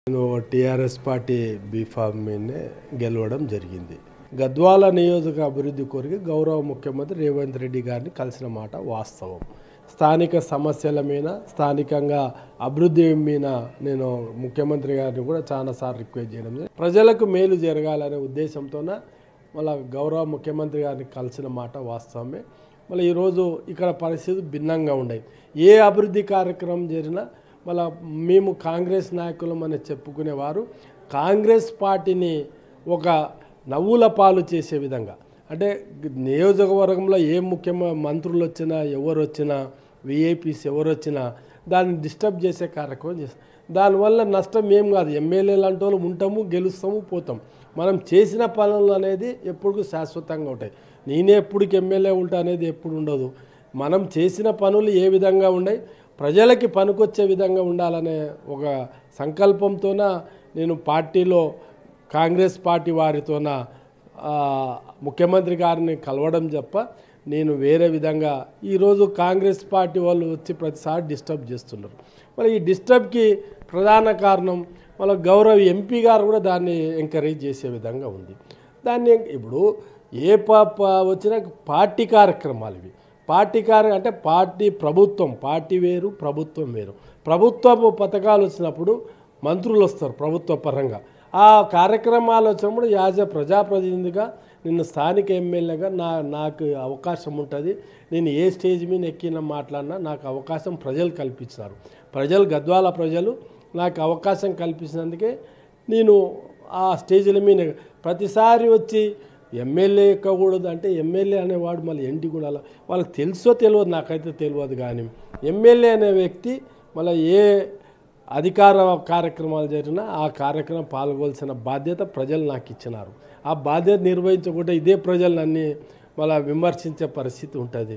నేను TRS party B form మీదనే గెలవడం జరిగింది. గద్వాల నియోజక అభివృద్ధి కోరికి గౌరవ ముఖ్యమంత్రి రేవంత్ రెడ్డి గారిని కలిసిన మాట వాస్తవం. స్థానిక సమస్యల మీద, స్థానికంగా అభివృద్ధి మీద నేను ముఖ్యమంత్రి గారిని కూడా చాలాసార్లు రిక్వెస్ట్ చేయడం జరిగింది. ప్రజలకు మేలు జరగాలనే ఉద్దేశంతోన మళ్ళీ గౌరవ ముఖ్యమంత్రి గారిని కలిసిన మాట వాస్తవమే. మళ్ళీ ఈరోజు ఇక్కడ పరిస్థితి భిన్నంగా ఉన్నాయి. ఏ అభివృద్ధి కార్యక్రమం జరిగినా మళ్ళీ మేము కాంగ్రెస్ నాయకులం అని చెప్పుకునేవారు కాంగ్రెస్ పార్టీని ఒక నవ్వుల పాలు చేసే విధంగా, అంటే నియోజకవర్గంలో ఏ మంత్రులు వచ్చినా, ఎవరు వచ్చినా, విఐపీస్ ఎవరు వచ్చినా దాన్ని డిస్టర్బ్ చేసే కార్యక్రమం చేస్తాం. దానివల్ల నష్టం ఏం కాదు. ఎమ్మెల్యే లాంటి వాళ్ళు ఉంటాము, గెలుస్తాము, పోతాం. మనం చేసిన పనులు అనేది ఎప్పుడు శాశ్వతంగా ఉంటాయి. నేనే ఎప్పటికి ఎమ్మెల్యే ఉంటా అనేది ఎప్పుడు ఉండదు. మనం చేసిన పనులు ఏ విధంగా ఉన్నాయి, ప్రజలకి పనికొచ్చే విధంగా ఉండాలనే ఒక సంకల్పంతోన నేను పార్టీలో కాంగ్రెస్ పార్టీ వారితోన ముఖ్యమంత్రి గారిని కలవడం తప్ప నేను వేరే విధంగా ఈరోజు కాంగ్రెస్ పార్టీ వాళ్ళు వచ్చి ప్రతిసారి డిస్టర్బ్ చేస్తున్నారు. మరి ఈ డిస్టర్బ్కి ప్రధాన కారణం వాళ్ళ గౌరవ ఎంపీ గారు కూడా దాన్ని ఎంకరేజ్ చేసే విధంగా ఉంది. దాన్ని ఇప్పుడు ఏ వచ్చినా పార్టీ కార్యక్రమాలు ఇవి. అంటే ప్రభుత్వం పార్టీ వేరు, ప్రభుత్వం వేరు. ప్రభుత్వ పథకాలు వచ్చినప్పుడు మంత్రులు వస్తారు ప్రభుత్వ పరంగా. ఆ కార్యక్రమాలు వచ్చినప్పుడు యాజ్ ఎ ప్రజాప్రతినిధిగా నిన్ను స్థానిక ఎమ్మెల్యేగా నాకు అవకాశం ఉంటుంది. నేను ఏ స్టేజ్ మీద ఎక్కినా మాట్లాడినా నాకు అవకాశం ప్రజలు కల్పించినారు. గద్వాల ప్రజలు నాకు అవకాశం కల్పించినందుకే నేను ఆ స్టేజ్ల మీద ప్రతిసారి వచ్చి ఎమ్మెల్యే ఎక్కకూడదు అంటే ఎమ్మెల్యే అనేవాడు మళ్ళీ ఎంటి కూడా వాళ్ళకి తెలుసో తెలియదు, నాకైతే తెలియదు. కానీ ఎమ్మెల్యే అనే వ్యక్తి మళ్ళీ ఏ అధికార కార్యక్రమాలు జరిగినా ఆ కార్యక్రమం పాల్గొల్సిన బాధ్యత ప్రజలు నాకు ఇచ్చినారు. ఆ బాధ్యత నిర్వహించకుండా ఇదే ప్రజలు నన్ను మళ్ళీ విమర్శించే పరిస్థితి ఉంటుంది.